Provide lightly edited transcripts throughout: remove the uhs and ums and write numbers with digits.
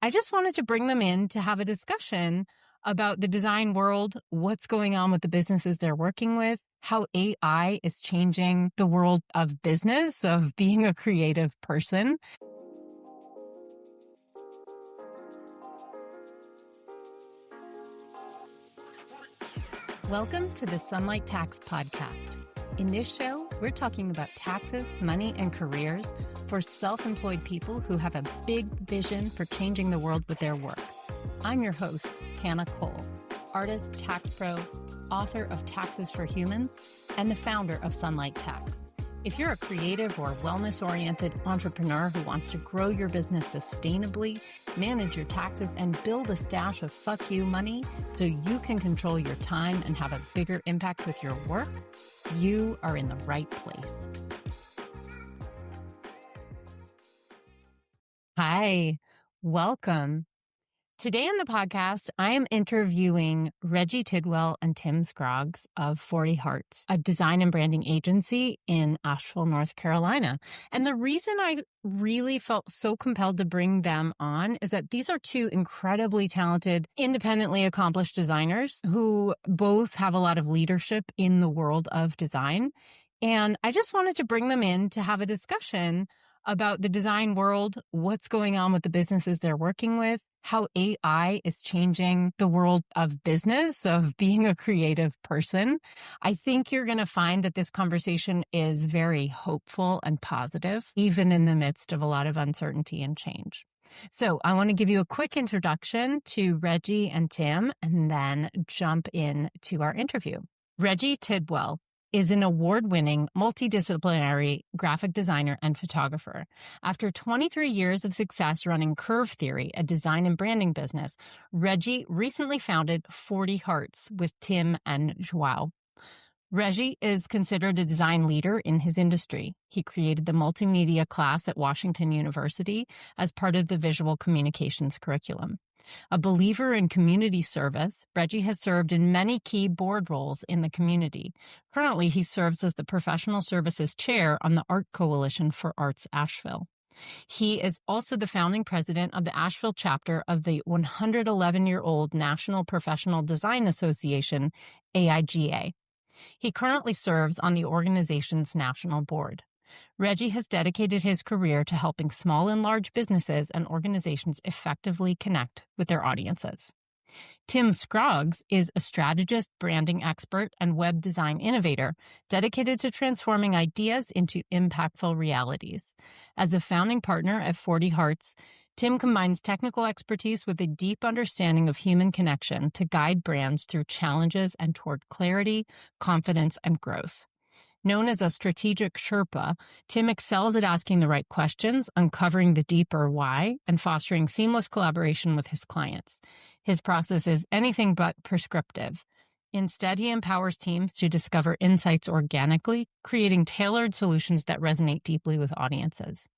I just wanted to bring them in to have a discussion about the design world, what's going on with the businesses they're working with, how AI is changing the world of business, of being a creative person. Welcome to the Sunlight Tax Podcast. In this show, we're talking about taxes, money, and careers for self-employed people who have a big vision for changing the world with their work. I'm your host, Hannah Cole, artist, tax pro, author of Taxes for Humans, and the founder of Sunlight Tax. If you're a creative or wellness-oriented entrepreneur who wants to grow your business sustainably, manage your taxes, and build a stash of fuck you money so you can control your time and have a bigger impact with your work, you are in the right place. Hi, welcome. Today on the podcast, I am interviewing Reggie Tidwell and Tim Scroggs of 40 Hearts, a design and branding agency in Asheville, North Carolina. And the reason I really felt so compelled to bring them on is that these are two incredibly talented, independently accomplished designers who both have a lot of leadership in the world of design. And I just wanted to bring them in to have a discussion about the design world, what's going on with the businesses they're working with, how AI is changing the world of business, of being a creative person. I think you're going to find that this conversation is very hopeful and positive, even in the midst of a lot of uncertainty and change. So I want to give you a quick introduction to Reggie and Tim, and then jump into our interview. Reggie Tidwell is an award-winning, multidisciplinary graphic designer and photographer. After 23 years of success running Curve Theory, a design and branding business, Reggie recently founded 40 Hearts with Tim and Joao. Reggie is considered a design leader in his industry. He created the multimedia class at Washington University as part of the visual communications curriculum. A believer in community service, Reggie has served in many key board roles in the community. Currently, he serves as the professional services chair on the Art Coalition for Arts Asheville. He is also the founding president of the Asheville chapter of the 111-year-old National Professional Design Association, AIGA. He currently serves on the organization's national board. Reggie has dedicated his career to helping small and large businesses and organizations effectively connect with their audiences. Tim Scroggs is a strategist, branding expert, and web design innovator dedicated to transforming ideas into impactful realities. As a founding partner at 40 Hearts, Tim combines technical expertise with a deep understanding of human connection to guide brands through challenges and toward clarity, confidence, and growth. Known as a strategic Sherpa, Tim excels at asking the right questions, uncovering the deeper why, and fostering seamless collaboration with his clients. His process is anything but prescriptive. Instead, he empowers teams to discover insights organically, creating tailored solutions that resonate deeply with audiences.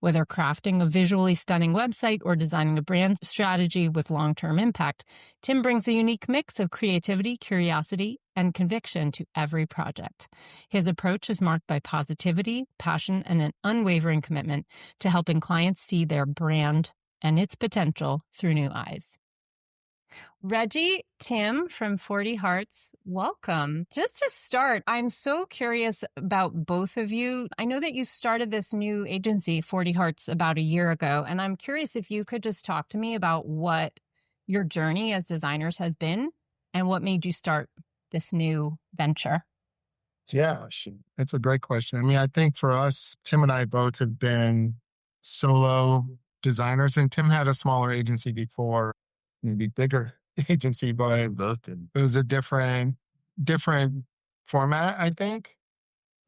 Whether crafting a visually stunning website or designing a brand strategy with long-term impact, Tim brings a unique mix of creativity, curiosity, and conviction to every project. His approach is marked by positivity, passion, and an unwavering commitment to helping clients see their brand and its potential through new eyes. Reggie, Tim from 40 Hearts, welcome. Just to start, I'm so curious about both of you. I know that you started this new agency, 40 Hearts, about a year ago, and I'm curious if you could just talk to me about what your journey as designers has been and what made you start this new venture. Yeah, it's a great question. I mean, I think for us, Tim and I both have been solo designers, and Tim had a smaller agency before, maybe bigger agency, but it was a different format, I think.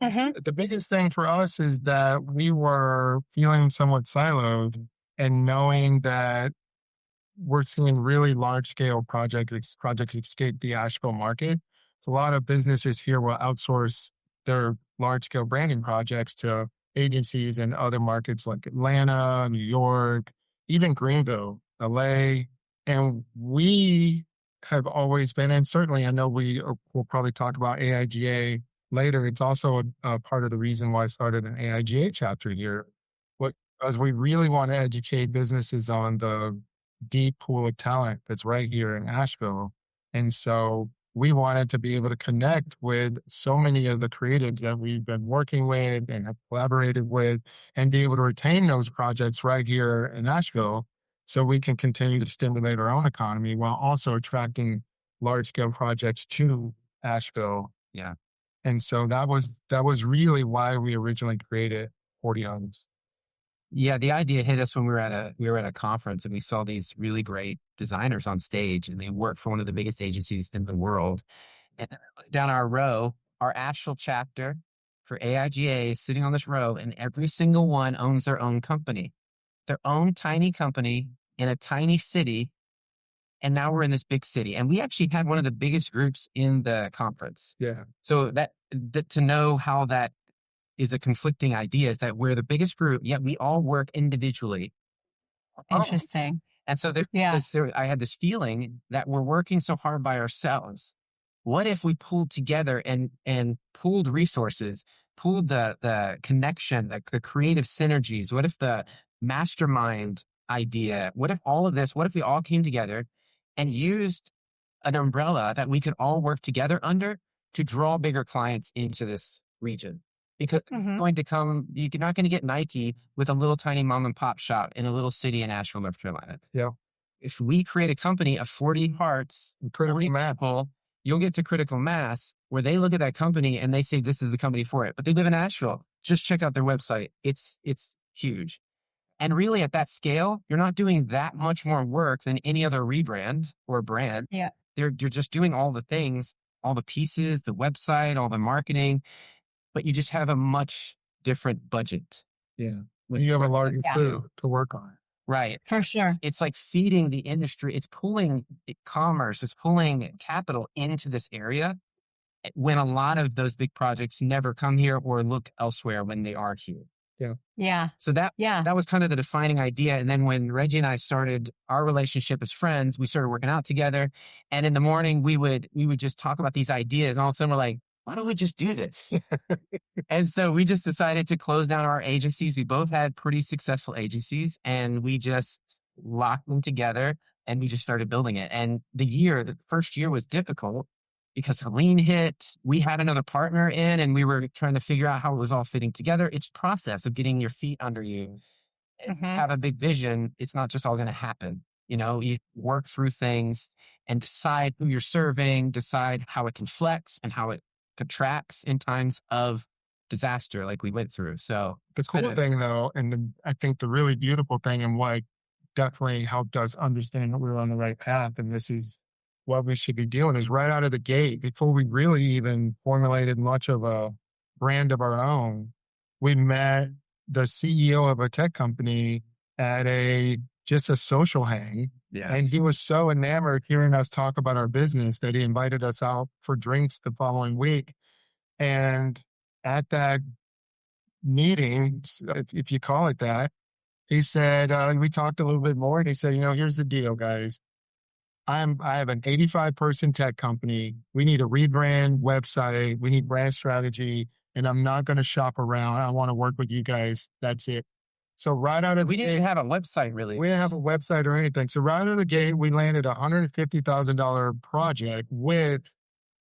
Mm-hmm. The biggest thing for us is that we were feeling somewhat siloed and knowing that we're seeing really large scale projects escape the Asheville market. So a lot of businesses here will outsource their large scale branding projects to agencies in other markets like Atlanta, New York, even Greenville, LA. And we have always been, and certainly I know we'll probably talk about AIGA later. It's also a part of the reason why I started an AIGA chapter here, as we really want to educate businesses on the deep pool of talent that's right here in Asheville. And so we wanted to be able to connect with so many of the creatives that we've been working with and have collaborated with, and be able to retain those projects right here in Asheville so we can continue to stimulate our own economy while also attracting large scale projects to Asheville. Yeah. And so that was really why we originally created 40 Homes. Yeah, the idea hit us when we were at a conference and we saw these really great designers on stage, and they work for one of the biggest agencies in the world. And down our row, our Asheville chapter for AIGA is sitting on this row, and every single one owns their own company, their own tiny company in a tiny city. And now we're in this big city, and we actually had one of the biggest groups in the conference. Yeah. So that to know how that is a conflicting idea is that we're the biggest group, yet we all work individually. Interesting. And so Yeah. I had this feeling that we're working so hard by ourselves. What if we pulled together and pooled resources, pooled the connection, the creative synergies? What if the mastermind idea, what if all of this, what if we all came together and used an umbrella that we could all work together under to draw bigger clients into this region? Because you're not going to get Nike with a little tiny mom and pop shop in a little city in Asheville, North Carolina. Yeah. If we create a company of 40 hearts, 40 people, you'll get to critical mass where they look at that company and they say, this is the company for it. But they live in Asheville. Just check out their website. It's huge. And really at that scale, you're not doing that much more work than any other rebrand or brand. Yeah. You're just doing all the things, all the pieces, the website, all the marketing, but you just have a much different budget. Yeah. When you have a larger crew to work on. Right. For sure. It's like feeding the industry. It's pulling commerce. It's pulling capital into this area when a lot of those big projects never come here or look elsewhere when they are here. Yeah. Yeah. So that was kind of the defining idea. And then when Reggie and I started our relationship as friends, we started working out together. And in the morning, we would just talk about these ideas. And all of a sudden we're like, why don't we just do this? And so we just decided to close down our agencies. We both had pretty successful agencies, and we just locked them together and we just started building it. And the first year was difficult because Helene hit. We had another partner in, and we were trying to figure out how it was all fitting together. It's a process of getting your feet under you. Have a big vision. It's not just all going to happen. You work through things and decide who you're serving, decide how it can flex and how it contracts in times of disaster like we went through. So the cool thing though, and I think the really beautiful thing, and what definitely helped us understand that we were on the right path and this is what we should be doing, is right out of the gate, before we really even formulated much of a brand of our own, we met the CEO of a tech company at just a social hang. Yeah. And he was so enamored hearing us talk about our business that he invited us out for drinks the following week. And at that meeting, if you call it that, he said, we talked a little bit more, and he said, here's the deal, guys. I have an 85-person tech company. We need a rebrand website. We need brand strategy, and I'm not going to shop around. I want to work with you guys. That's it. So right out of we didn't have a website really. We didn't have a website or anything. So right out of the gate, we landed a $150,000 project with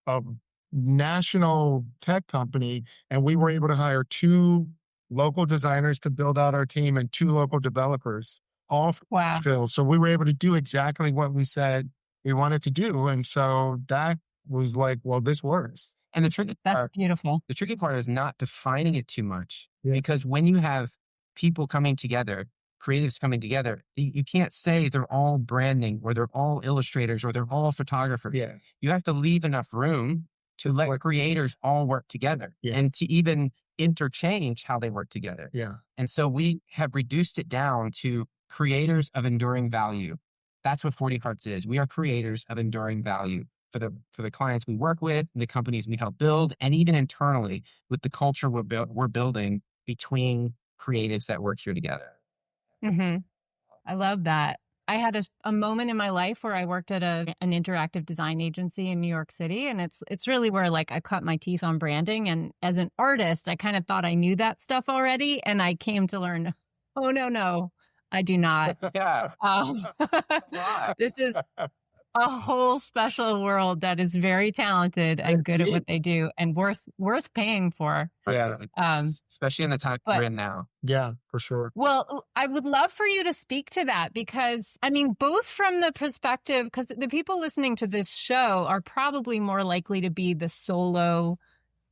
a national tech company, and we were able to hire 2 local designers to build out our team and 2 local developers, all from Asheville. So we were able to do exactly what we said we wanted to do. And so that was like, well, this works. And that's beautiful. The tricky part is not defining it too much, because when you have people coming together, creatives coming together, you can't say they're all branding or they're all illustrators or they're all photographers. Yeah. You have to leave enough room to let creators all work together and to even interchange how they work together. Yeah. And so we have reduced it down to creators of enduring value. That's what 40 Hearts is. We are creators of enduring value for the clients we work with, the companies we help build, and even internally with the culture we're building between creatives that work here together. I love that. I had a moment in my life where I worked at an interactive design agency in New York City, and it's really where I cut my teeth on branding. And as an artist, I kind of thought I knew that stuff already, and I came to learn, oh no, I do not. Yeah. Um, Why? this is a whole special world that is very talented and good at what they do and worth paying for. Yeah. Especially in the time we're in now. Yeah, for sure. Well, I would love for you to speak to that because, I mean, both from the perspective, because the people listening to this show are probably more likely to be the solo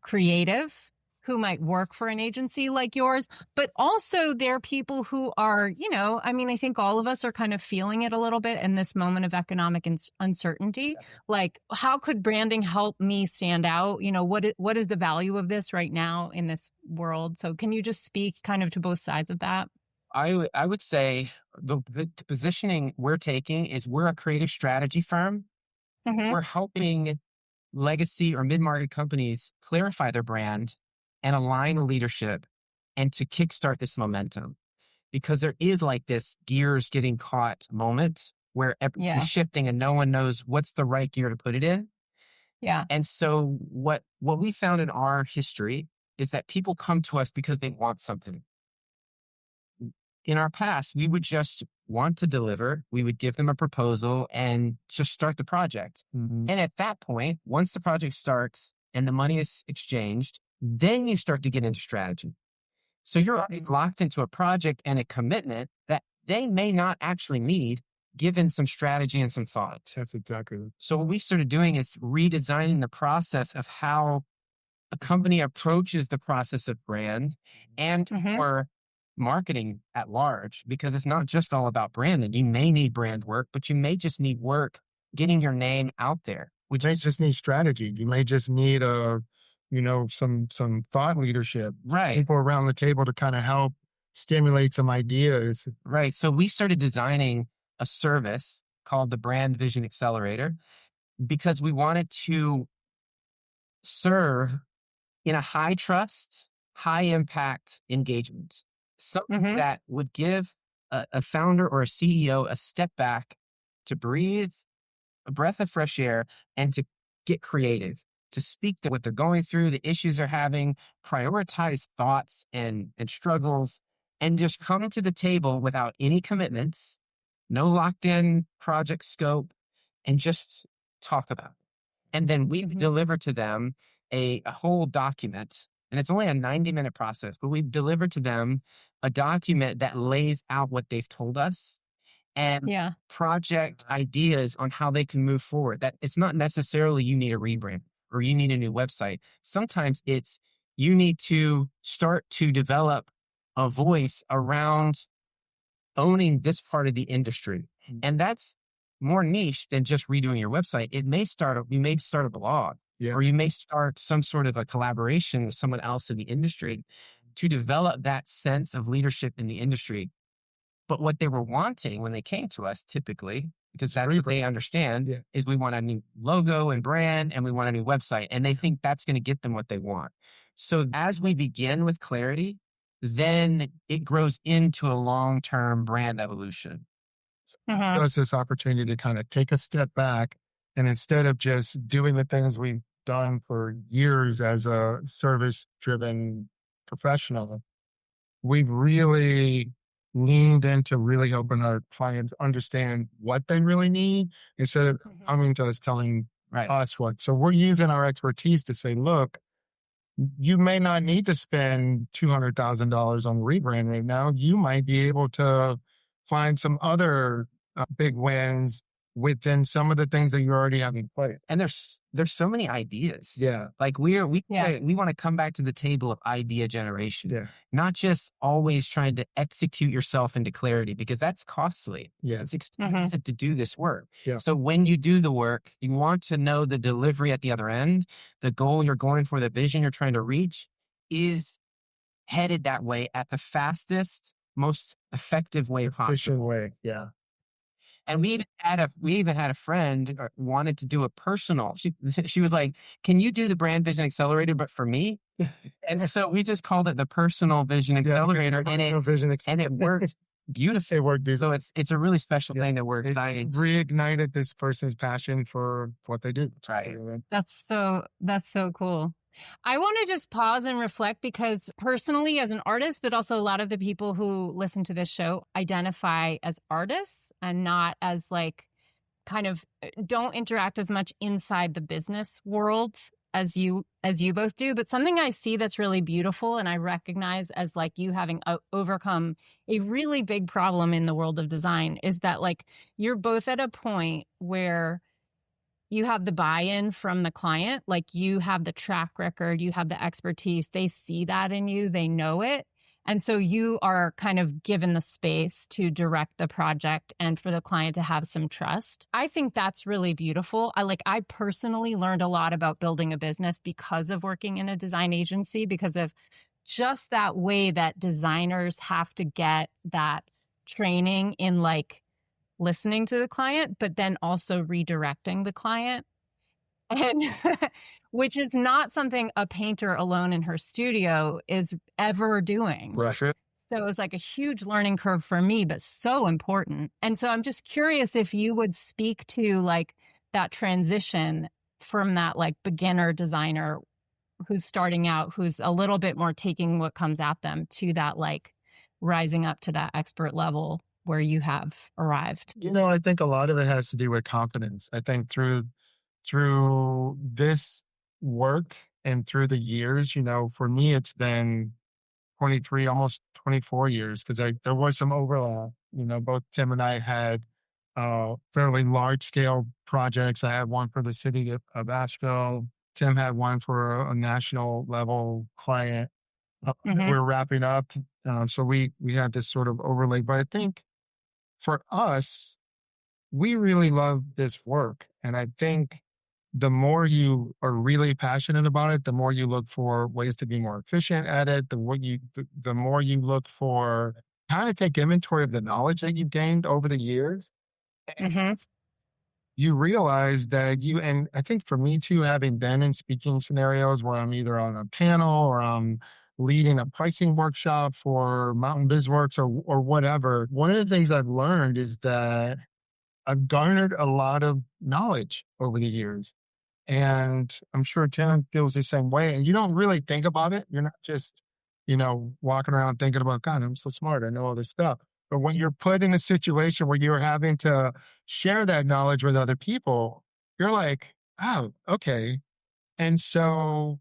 creative who might work for an agency like yours, but also there are people who are, I mean, I think all of us are kind of feeling it a little bit in this moment of economic uncertainty. Like, how could branding help me stand out? What is the value of this right now in this world? So can you just speak kind of to both sides of that? I would say the positioning we're taking is we're a creative strategy firm. Mm-hmm. We're helping legacy or mid-market companies clarify their brand and align leadership and to kickstart this momentum. Because there is like this gears getting caught moment where everything's shifting and no one knows what's the right gear to put it in. Yeah. And so what we found in our history is that people come to us because they want something. In our past, we would just want to deliver. We would give them a proposal and just start the project. Mm-hmm. And at that point, once the project starts and the money is exchanged, then you start to get into strategy. So you're locked into a project and a commitment that they may not actually need, given some strategy and some thought. That's exactly it. So what we started doing is redesigning the process of how a company approaches the process of brand and for marketing at large, because it's not just all about branding. You may need brand work, but you may just need work getting your name out there. You may just need strategy. You may just need some thought leadership. Right. People around the table to kind of help stimulate some ideas. Right. So we started designing a service called the Brand Vision Accelerator because we wanted to serve in a high trust, high impact engagement. Something that would give a founder or a CEO a step back to breathe a breath of fresh air and to get creative, to speak to what they're going through, the issues they're having, prioritize thoughts and struggles, and just come to the table without any commitments, no locked in project scope, and just talk about it. And then we deliver to them a whole document. And it's only a 90-minute process, but we've delivered to them a document that lays out what they've told us and project ideas on how they can move forward. That it's not necessarily you need a rebrand or you need a new website. Sometimes it's you need to start to develop a voice around owning this part of the industry. And that's more niche than just redoing your website. You may start a blog. Yeah. Or you may start some sort of a collaboration with someone else in the industry to develop that sense of leadership in the industry. But what they were wanting when they came to us, typically, because that's what they understand, is we want a new logo and brand and we want a new website. And they think that's going to get them what they want. So as we begin with clarity, then it grows into a long-term brand evolution. Give us this opportunity to kind of take a step back. And instead of just doing the things we've done for years as a service-driven professional, we've really leaned into really helping our clients understand what they really need instead of coming to us telling us what. So we're using our expertise to say, look, you may not need to spend $200,000 on rebrand right now. You might be able to find some other big wins within some of the things that you already have in place. And there's so many ideas. Yeah. Like we want to come back to the table of idea generation, not just always trying to execute yourself into clarity, because that's costly. Yeah. It's expensive to do this work. Yeah. So when you do the work, you want to know the delivery at the other end, the goal you're going for, the vision you're trying to reach is headed that way at the fastest, most effective way possible. Efficient way. Yeah. And we even had a friend who wanted to do a personal. She was like, "Can you do the Brand Vision Accelerator, but for me?" And so we just called it the Personal Vision Accelerator, and it worked beautifully. It worked beautifully. So it's a really special thing that we're excited. It reignited this person's passion for what they do. Right. That's so cool. I want to just pause and reflect because personally, as an artist, but also a lot of the people who listen to this show identify as artists and not as like kind of don't interact as much inside the business world as you both do. But something I see that's really beautiful and I recognize as like you having overcome a really big problem in the world of design is that like you're both at a point where you have the buy-in from the client, like you have the track record, you have the expertise, they see that in you, they know it. And so you are kind of given the space to direct the project and for the client to have some trust. I think that's really beautiful. I personally learned a lot about building a business because of working in a design agency, because of just that way that designers have to get that training in like listening to the client, but then also redirecting the client. And which is not something a painter alone in her studio is ever doing. Right. So it was like a huge learning curve for me, but so important. And so I'm just curious if you would speak to like that transition from that like beginner designer who's starting out, who's a little bit more taking what comes at them to that like rising up to that expert level where you have arrived. I think a lot of it has to do with confidence. I think through this work and through the years, for me, it's been 23, almost 24 years because there was some overlap. Both Tim and I had fairly large scale projects. I had one for the city of Asheville. Tim had one for a national level client. We're wrapping up. So we had this sort of overlay. But I think for us, we really love this work. And I think the more you are really passionate about it, the more you look for ways to be more efficient at it, the more you look for kind of take inventory of the knowledge that you've gained over the years. You realize that and I think for me too, having been in speaking scenarios where I'm either on a panel or I'm leading a pricing workshop for Mountain BizWorks or whatever, one of the things I've learned is that I've garnered a lot of knowledge over the years. And I'm sure Tim feels the same way. And you don't really think about it. You're not just, walking around thinking about, God, I'm so smart. I know all this stuff. But when you're put in a situation where you're having to share that knowledge with other people, you're like, oh, okay. And so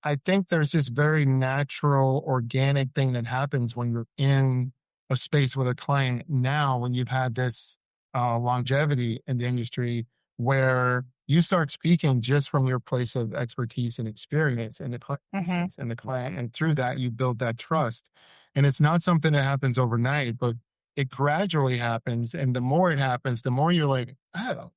I think there's this very natural, organic thing that happens when you're in a space with a client now, when you've had this longevity in the industry, where you start speaking just from your place of expertise and experience and the client. And through that, you build that trust. And it's not something that happens overnight, but it gradually happens. And the more it happens, the more you're like, oh,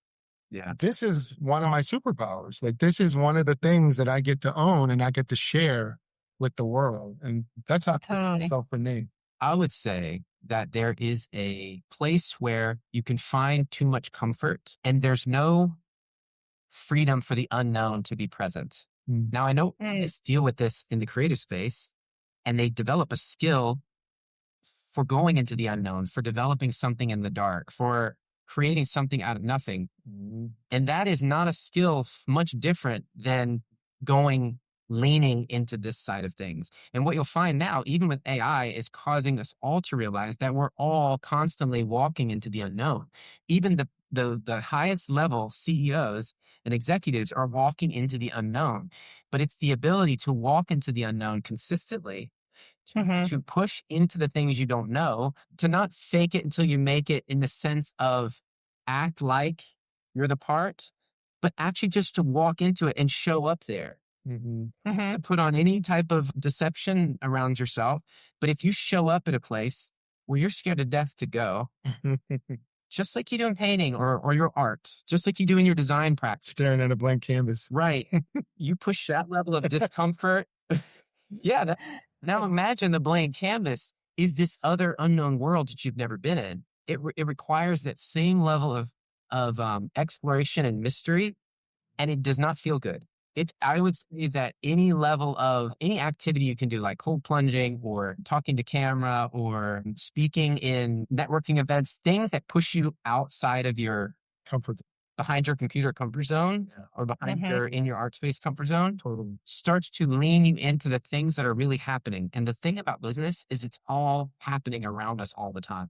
yeah, this is one of my superpowers. Like, this is one of the things that I get to own and I get to share with the world. And that's how it's felt for me. I would say that there is a place where you can find too much comfort and there's no freedom for the unknown to be present. Now, I know artists deal with this in the creative space and they develop a skill for going into the unknown, for developing something in the dark, for creating something out of nothing. And that is not a skill much different than leaning into this side of things. And what you'll find now, even with AI, is causing us all to realize that we're all constantly walking into the unknown. Even the highest level CEOs and executives are walking into the unknown. But it's the ability to walk into the unknown consistently, to push into the things you don't know, to not fake it until you make it in the sense of act like you're the part, but actually just to walk into it and show up there. To put on any type of deception around yourself. But if you show up at a place where you're scared to death to go, just like you do in painting or your art, just like you do in your design practice. Staring at a blank canvas. Right. You push that level of discomfort. Yeah. Now imagine the blank canvas is this other unknown world that you've never been in. It requires that same level of exploration and mystery, and it does not feel good. I would say that any activity you can do, like cold plunging or talking to camera or speaking in networking events, things that push you outside of your behind your computer comfort zone or behind Mhm. in your art space comfort zone starts to lean you into the things that are really happening. And the thing about business is it's all happening around us all the time.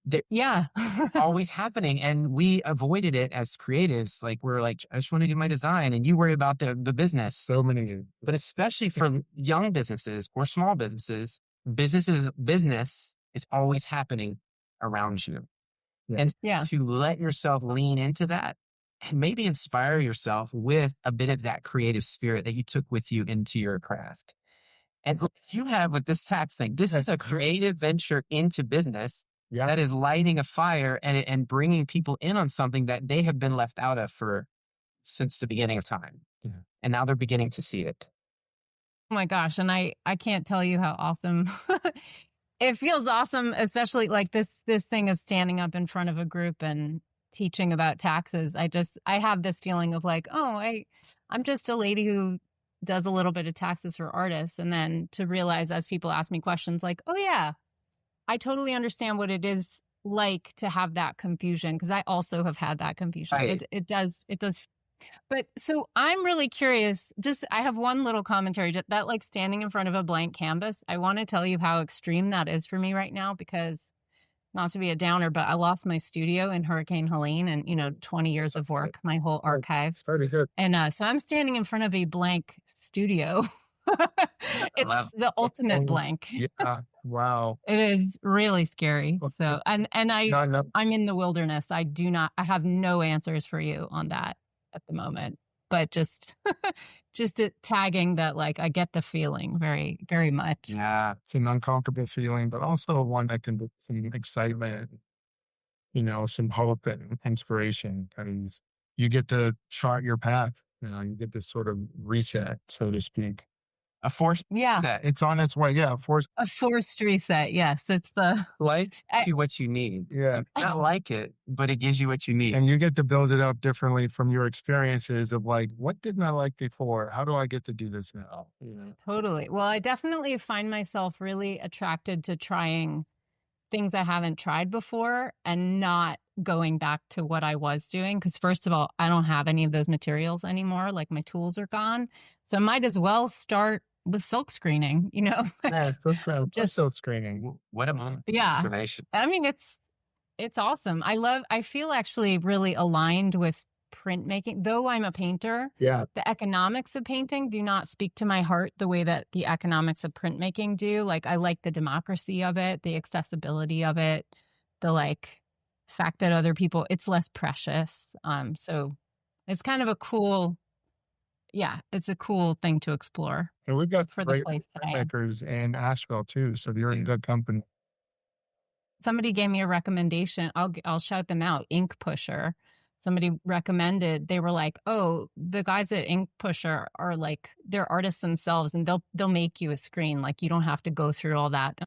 They're Yeah. always happening. And we avoided it as creatives. Like we're like, I just want to do my design and you worry about the business. So many. But especially for young businesses or small business is always happening around you. Yeah. And Yeah. to let yourself lean into that and maybe inspire yourself with a bit of that creative spirit that you took with you into your craft. And what you have with this tax thing, this is a creative venture into business that is lighting a fire and bringing people in on something that they have been left out of since the beginning of time. Yeah. And now they're beginning to see it. Oh my gosh. And I can't tell you how awesome it feels awesome, especially like this thing of standing up in front of a group and teaching about taxes. I have this feeling of like, oh, I'm just a lady who does a little bit of taxes for artists. And then to realize as people ask me questions like, oh yeah, I totally understand what it is like to have that confusion, because I also have had that confusion. Right. It does. But so I'm really curious. I have one little commentary that like standing in front of a blank canvas. I want to tell you how extreme that is for me right now, because not to be a downer, but I lost my studio in Hurricane Helene and, 20 years of work, my whole archive. Started hit. And so I'm standing in front of a blank studio. It's the ultimate blank. Yeah. Wow. It is really scary. Okay. So, and No. I'm in the wilderness. I have no answers for you on that at the moment, but just tagging that, like, I get the feeling very, very much. Yeah. It's an uncomfortable feeling, but also one that can be some excitement, some hope and inspiration, because you get to chart your path. You get this sort of reset, so to speak. A force. Yeah. It's on its way. Yeah. A forced reset. Yes. It's the gives you what you need. Yeah. Not like it, but it gives you what you need. And you get to build it up differently from your experiences of like, what didn't I like before? How do I get to do this now? Totally. Well, I definitely find myself really attracted to trying things I haven't tried before and not going back to what I was doing. Because first of all, I don't have any of those materials anymore. Like my tools are gone. So I might as well start with silk screening, Yeah, just silk screening. What a moment. Yeah. Information. I mean, it's awesome. I feel actually really aligned with printmaking, though I'm a painter. Yeah. The economics of painting do not speak to my heart the way that the economics of printmaking do. Like, I like the democracy of it, the accessibility of it, the fact that other people, it's less precious. So it's kind of it's a cool thing to explore. And we've got for the great place that I am. printmakers in Asheville too, so you're in good company. Somebody gave me a recommendation. I'll shout them out. Ink Pusher. Somebody recommended. They were like, "Oh, the guys at Ink Pusher are like, they're artists themselves, and they'll make you a screen. Like, you don't have to go through all that,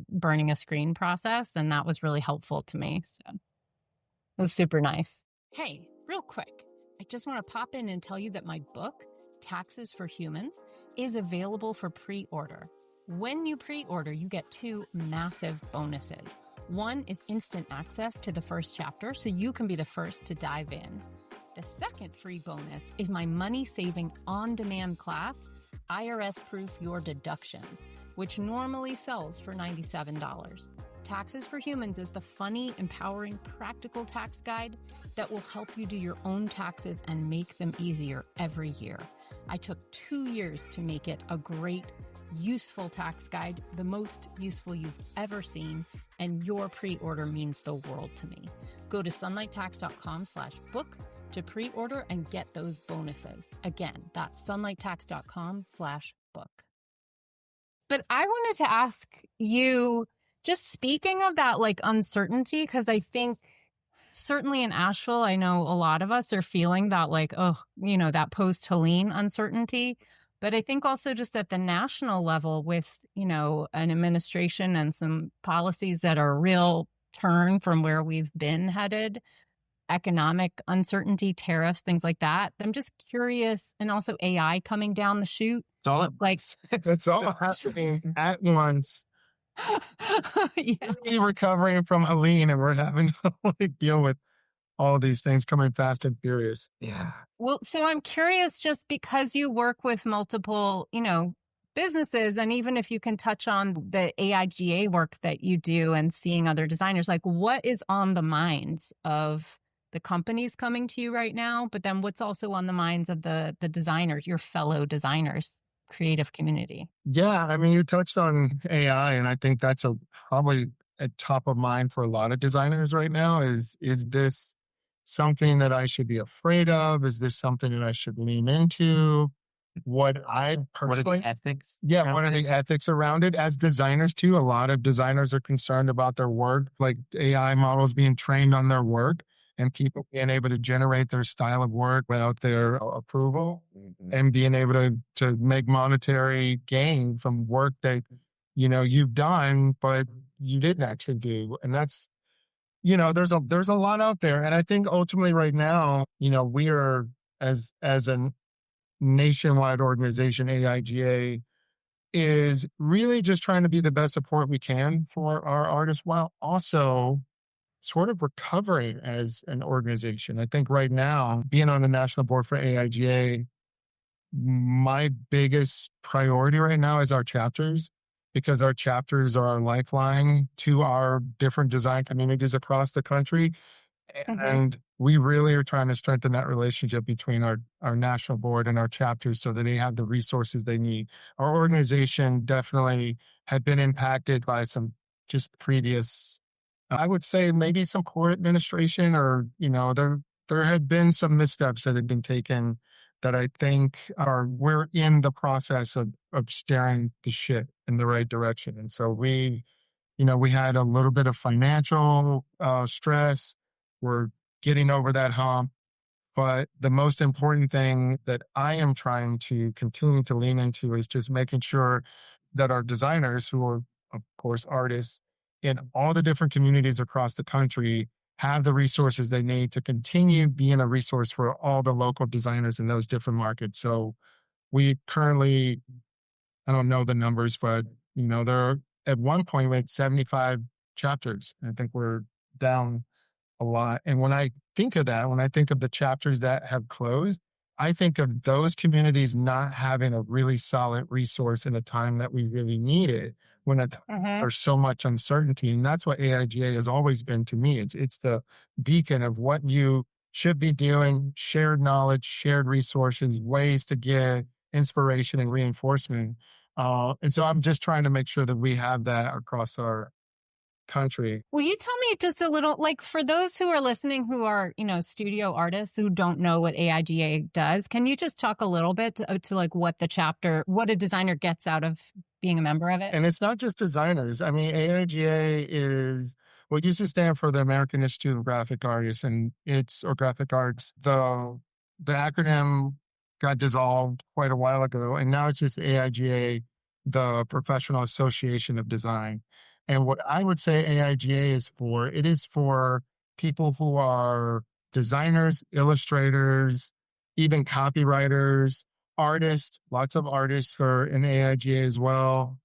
burning a screen process." And that was really helpful to me. So it was super nice. Hey, real quick, I just want to pop in and tell you that my book, Taxes for Humans, is available for pre-order. When you pre-order, you get 2 massive bonuses. One is instant access to the first chapter, so you can be the first to dive in. The second free bonus is my money-saving on-demand class, IRS Proof Your Deductions, which normally sells for $97. Taxes for Humans is the funny, empowering, practical tax guide that will help you do your own taxes and make them easier every year. I took 2 years to make it a great, useful tax guide, the most useful you've ever seen, and your pre-order means the world to me. Go to sunlighttax.com/book to pre-order and get those bonuses. Again, that's sunlighttax.com/book. But I wanted to ask you, just speaking of that uncertainty, because I think certainly in Asheville, I know a lot of us are feeling that that post-Helene uncertainty. But I think also just at the national level with, an administration and some policies that are a real turn from where we've been headed, economic uncertainty, tariffs, things like that. I'm just curious, and also AI coming down the chute. It's all happening at once. Yeah. We're recovering from Helene and we're having to deal with all of these things coming fast and furious. Yeah. Well, so I'm curious, just because you work with multiple, businesses, and even if you can touch on the AIGA work that you do and seeing other designers, like what is on the minds of the companies coming to you right now, but then what's also on the minds of the designers, your fellow designers, creative community? Yeah, I mean, you touched on AI, and I think that's probably at top of mind for a lot of designers right now. Is this something that I should be afraid of? Is this something that I should lean into? What I What are personally, the ethics? yeah, what are the ethics around it? As designers too, a lot of designers are concerned about their work, like AI models being trained on their work and people being able to generate their style of work without their approval and being able to make monetary gain from work that, you've done, but you didn't actually do. And that's, there's a lot out there. And I think ultimately right now, we are as a nationwide organization, AIGA, is really just trying to be the best support we can for our artists while also sort of recovering as an organization. I think right now, being on the national board for AIGA, my biggest priority right now is our chapters, because our chapters are our lifeline to our different design communities across the country. And we really are trying to strengthen that relationship between our national board and our chapters so that they have the resources they need. Our organization definitely had been impacted by some just previous, I would say maybe some poor administration, or, there had been some missteps that had been taken that I think we're in the process of steering the ship in the right direction. And so we had a little bit of financial stress. We're getting over that hump. But the most important thing that I am trying to continue to lean into is just making sure that our designers, who are, of course, artists in all the different communities across the country, have the resources they need to continue being a resource for all the local designers in those different markets. So we currently, I don't know the numbers, but there at one point we had 75 chapters. I think we're down a lot. And when I think of that, when I think of the chapters that have closed, I think of those communities not having a really solid resource in a time that we really need it, when there's so much uncertainty. And that's what AIGA has always been to me. It's the beacon of what you should be doing, shared knowledge, shared resources, ways to get inspiration and reinforcement. And so I'm just trying to make sure that we have that across our country. Will you tell me just a little, like for those who are listening who are, studio artists who don't know what AIGA does, can you just talk a little bit to like what a designer gets out of being a member of it? And it's not just designers. I mean, AIGA is what used to stand for the American Institute of Graphic Artists, or Graphic Arts. The acronym got dissolved quite a while ago, and now it's just AIGA, the Professional Association of Design. And what I would say AIGA is for people who are designers, illustrators, even copywriters, artists. Lots of artists are in AIGA as well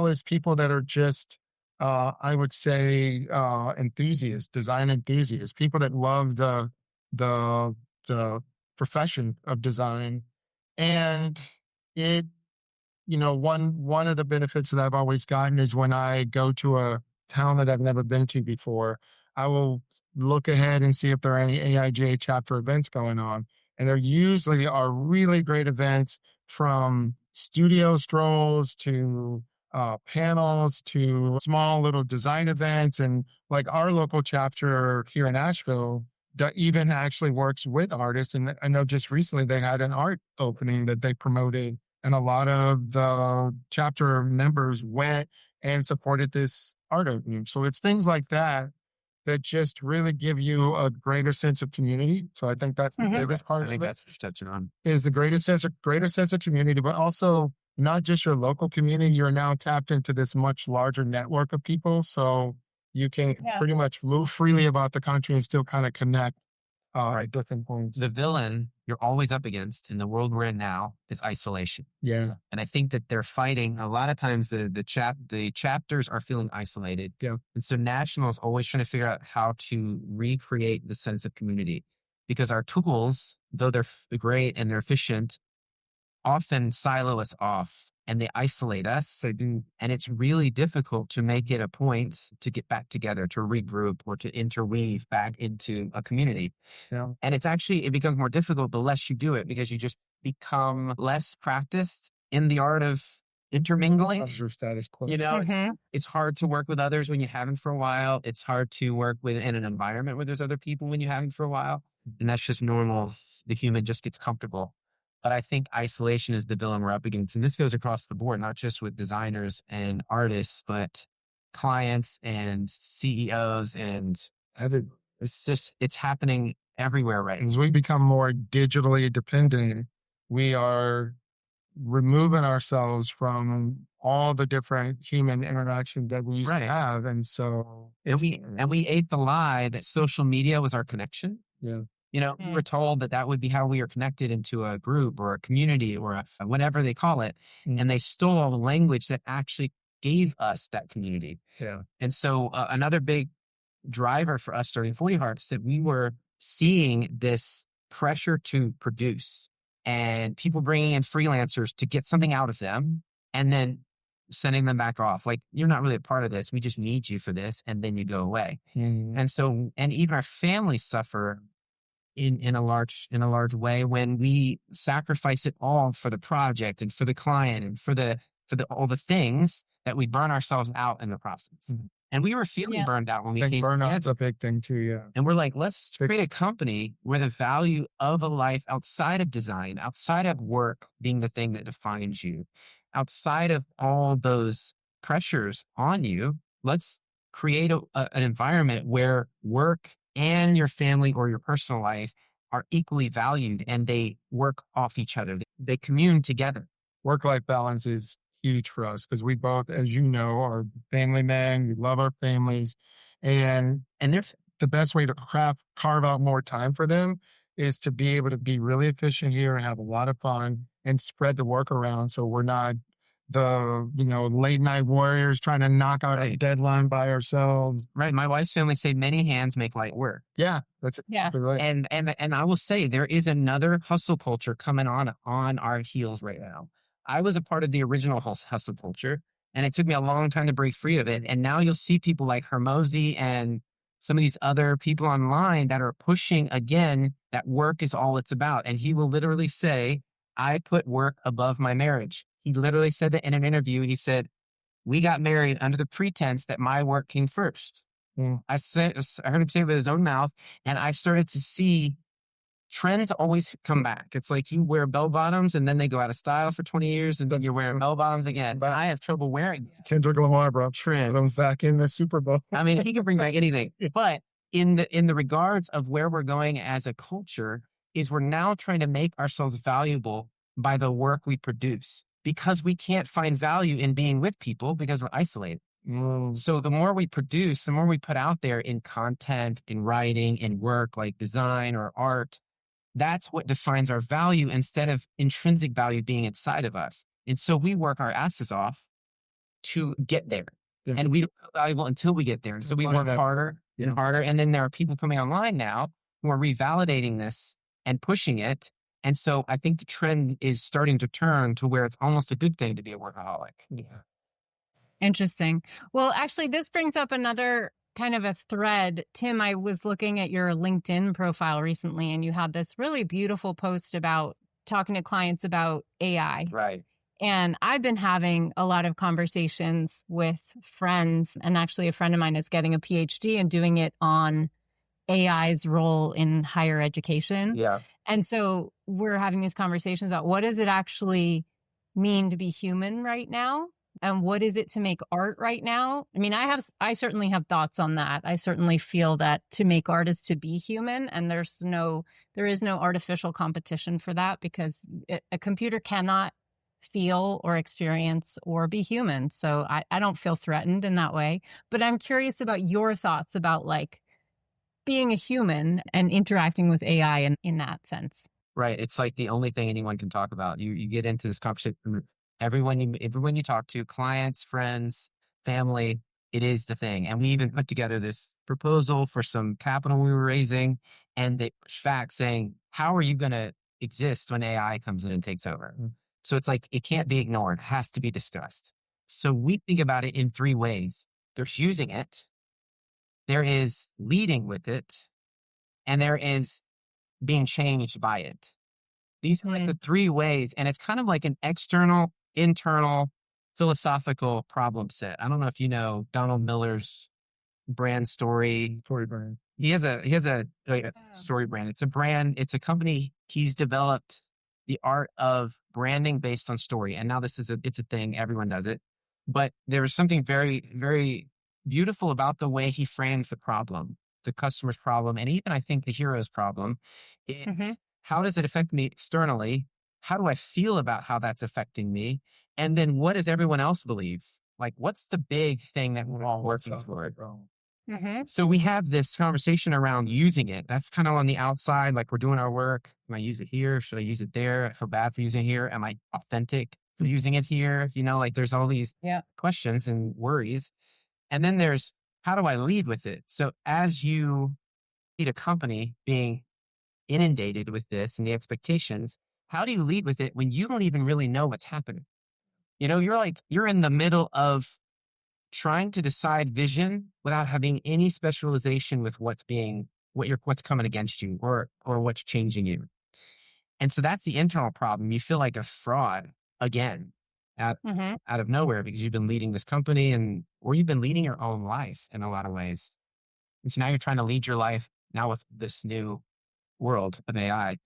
as people that are just, I would say, enthusiasts, design enthusiasts, people that love the profession of design. And it, one of the benefits that I've always gotten is when I go to a town that I've never been to before, I will look ahead and see if there are any AIGA chapter events going on. And there usually are really great events, from studio strolls to panels to small little design events. And like our local chapter here in Asheville that even actually works with artists. And I know just recently they had an art opening that they promoted, and a lot of the chapter members went and supported this art opening. So it's things like that just really give you a greater sense of community. So I think that's the biggest part. I think that's what you're touching on. Is the greater sense of community, but also not just your local community. You're now tapped into this much larger network of people. So you can pretty much move freely about the country and still kind of connect Right. Different points. The villain you're always up against in the world we're in now is isolation. Yeah. And I think that they're fighting a lot of times the chapters are feeling isolated. Yeah. And so National is always trying to figure out how to recreate the sense of community, because our tools, though they're great and they're efficient, often silo us off and they isolate us. And it's really difficult to make it a point to get back together, to regroup, or to interweave back into a community. Yeah. And it becomes more difficult the less you do it, because you just become less practiced in the art of intermingling. That's your status quo. It's hard to work with others when you haven't for a while. It's hard to work in an environment where there's other people when you haven't for a while. And that's just normal. The human just gets comfortable. But I think isolation is the villain we're up against. And this goes across the board, not just with designers and artists, but clients and CEOs. And it's happening everywhere right now. As we become more digitally dependent, we are removing ourselves from all the different human interactions that we used to have. And so we ate the lie that social media was our connection. Yeah. We were told that would be how we were connected into a group or a community or whatever they call it. And they stole all the language that actually gave us that community. Yeah. And so another big driver for us starting 40 Hearts, that we were seeing this pressure to produce and people bringing in freelancers to get something out of them and then sending them back off. Like, you're not really a part of this. We just need you for this. And then you go away. And even our families suffer in a large way when we sacrifice it all for the project and for the client and for all the things that we burn ourselves out in the process. And we were feeling burned out when we came together. Burnout's a big thing too, yeah. And we're like, let's create a company where the value of a life outside of design, outside of work being the thing that defines you, outside of all those pressures on you, let's create an environment where work and your family or your personal life are equally valued and they work off each other. They commune together. Work-life balance is huge for us because we both, as you know, are family men. We love our families. And the best way to carve out more time for them is to be able to be really efficient here and have a lot of fun and spread the work around so we're not the late night warriors trying to knock out a deadline by ourselves. Right. My wife's family say many hands make light work. Yeah, that's exactly right. And I will say there is another hustle culture coming on our heels right now. I was a part of the original hustle culture, and it took me a long time to break free of it. And now you'll see people like Hermosi and some of these other people online that are pushing again that work is all it's about. And he will literally say, I put work above my marriage. He literally said that in an interview. He said, we got married under the pretense that my work came first. I heard him say it with his own mouth, and I started to see trends always come back. It's like you wear bell bottoms and then they go out of style for 20 years and then you're wearing bell bottoms again. But I have trouble wearing Kendrick Lamar, bro. Trend. Comes back in the Super Bowl. I mean, he can bring back anything. But in the regards of where we're going as a culture is we're now trying to make ourselves valuable by the work we produce, because we can't find value in being with people because we're isolated. So the more we produce, the more we put out there in content, in writing, in work like design or art, that's what defines our value instead of intrinsic value being inside of us. And so we work our asses off to get there. Yeah. And we don't feel valuable until we get there. And so we work harder and harder. And then there are people coming online now who are revalidating this and pushing it. And so I think the trend is starting to turn to where it's almost a good thing to be a workaholic. Yeah. Interesting. Well, actually, this brings up another kind of a thread. Tim, I was looking at your LinkedIn profile recently, and you had this really beautiful post about talking to clients about AI. Right. And I've been having a lot of conversations with friends, and actually a friend of mine is getting a PhD and doing it on AI's role in higher education. Yeah. And so we're having these conversations about what does it actually mean to be human right now? And what is it to make art right now? I mean, I certainly have thoughts on that. I certainly feel that to make art is to be human, and there is no artificial competition for that, because a computer cannot feel or experience or be human. So I don't feel threatened in that way. But I'm curious about your thoughts about, like, being a human and interacting with AI in that sense. Right. It's like the only thing anyone can talk about. You get into this conversation, everyone you talk to, clients, friends, family, it is the thing. And we even put together this proposal for some capital we were raising, and they pushed back saying, how are you going to exist when AI comes in and takes over? So it's like, it can't be ignored, it has to be discussed. So we think about it in three ways. There's using it, there is leading with it, and there is being changed by it. These are like the three ways, and it's kind of like an external, internal, philosophical problem set. I don't know if you know Donald Miller's brand story. Story brand. He has a story brand. It's a brand. It's a company. He's developed the art of branding based on story. And now it's a thing. Everyone does it. But there was something very, very beautiful about the way he frames the problem, the customer's problem, and even I think the hero's problem. How does it affect me externally? How do I feel about how that's affecting me? And then what does everyone else believe? Like, what's the big thing that we're all working toward? So we have this conversation around using it. That's kind of on the outside, like we're doing our work. Am I use it here? Should I use it there? I feel bad for using it here. Am I authentic for using it here? Like there's all these questions and worries. And then there's, how do I lead with it? So as you lead a company being inundated with this and the expectations, how do you lead with it when you don't even really know what's happening? You're in the middle of trying to decide vision without having any specialization with what's coming against you or what's changing you. And so that's the internal problem. You feel like a fraud again out of nowhere because you've been leading this company or you've been leading your own life in a lot of ways. And so now you're trying to lead your life now with this new world of AI.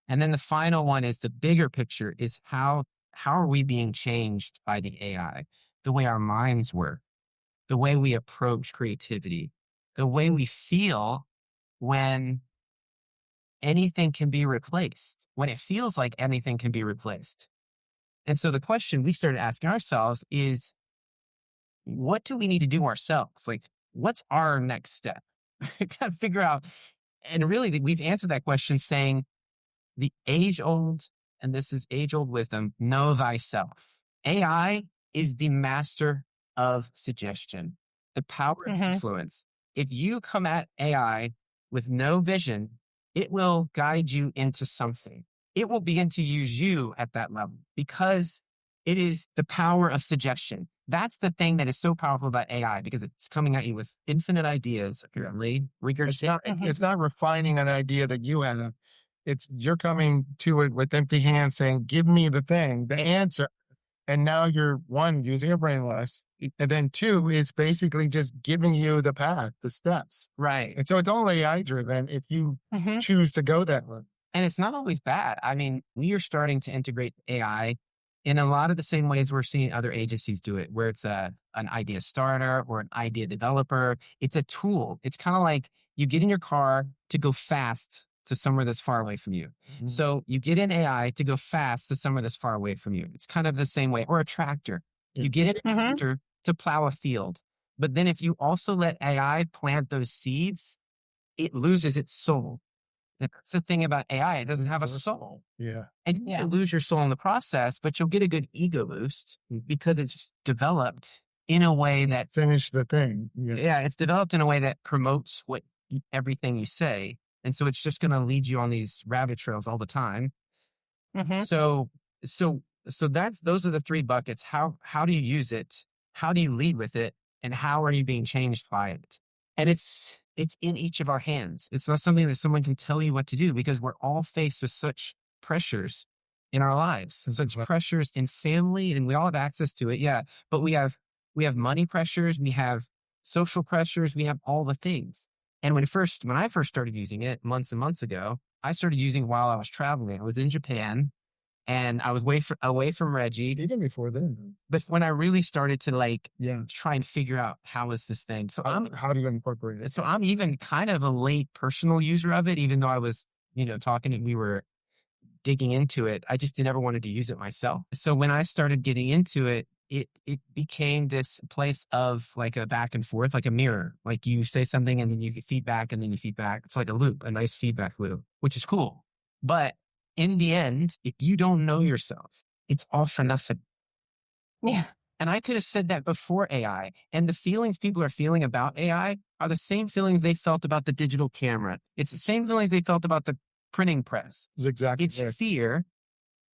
And then the final one is the bigger picture is how are we being changed by the AI? The way our minds work, the way we approach creativity, the way we feel when anything can be replaced, when it feels like anything can be replaced. And so the question we started asking ourselves is, what do we need to do ourselves? Like, what's our next step? Got to figure out. And really, we've answered that question saying the age-old, and this is age-old wisdom, know thyself. AI is the master of suggestion, the power of influence. If you come at AI with no vision, it will guide you into something. It will begin to use you at that level because it is the power of suggestion. That's the thing that is so powerful about AI because it's coming at you with infinite ideas, apparently. It's not refining an idea that you have. You're coming to it with empty hands saying, give me the thing, the answer. And now you're, one, using your brain less. And then two, is basically just giving you the path, the steps. Right. And so it's all AI driven if you choose to go that way. And it's not always bad. I mean, we are starting to integrate AI in a lot of the same ways we're seeing other agencies do it, where it's an idea starter or an idea developer. It's a tool. It's kind of like you get in your car to go fast to somewhere that's far away from you. So you get in AI to go fast to somewhere that's far away from you. It's kind of the same way. Or a tractor. You get in a tractor to plow a field. But then if you also let AI plant those seeds, it loses its soul. That's the thing about AI. It doesn't have a soul. Yeah. And you can lose your soul in the process, but you'll get a good ego boost because it's developed in a way that... Finish the thing. Yeah, it's developed in a way that promotes everything you say. And so it's just going to lead you on these rabbit trails all the time. So those are the three buckets. How do you use it? How do you lead with it? And how are you being changed by it? And it's in each of our hands. It's not something that someone can tell you what to do because we're all faced with such pressures in our lives, such pressures in family, and we all have access to it. Yeah. But we have money pressures. We have social pressures. We have all the things. And when I first started using it months and months ago, I started using it while I was traveling. I was in Japan and I was away from Reggie. Even before then. But when I really started to try and figure out how is this thing. So how do you incorporate it? So I'm even kind of a late personal user of it, even though I was, talking and we were digging into it. I just never wanted to use it myself. So when I started getting into it, it became this place of like a back and forth, like a mirror. Like you say something and then you get feedback and then you feedback. It's like a loop, a nice feedback loop, which is cool. But in the end, if you don't know yourself, it's all for nothing. Yeah. And I could have said that before AI. And the feelings people are feeling about AI are the same feelings they felt about the digital camera. It's the same feelings they felt about the printing press. It's exactly It's fear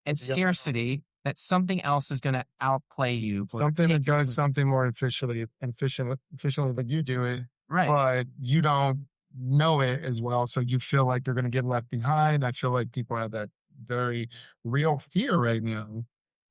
and scarcity that something else is going to outplay you. something that does something more efficiently than you do it, Right. but you don't know it as well. So you feel like you're going to get left behind. I feel like people have that very real fear right now.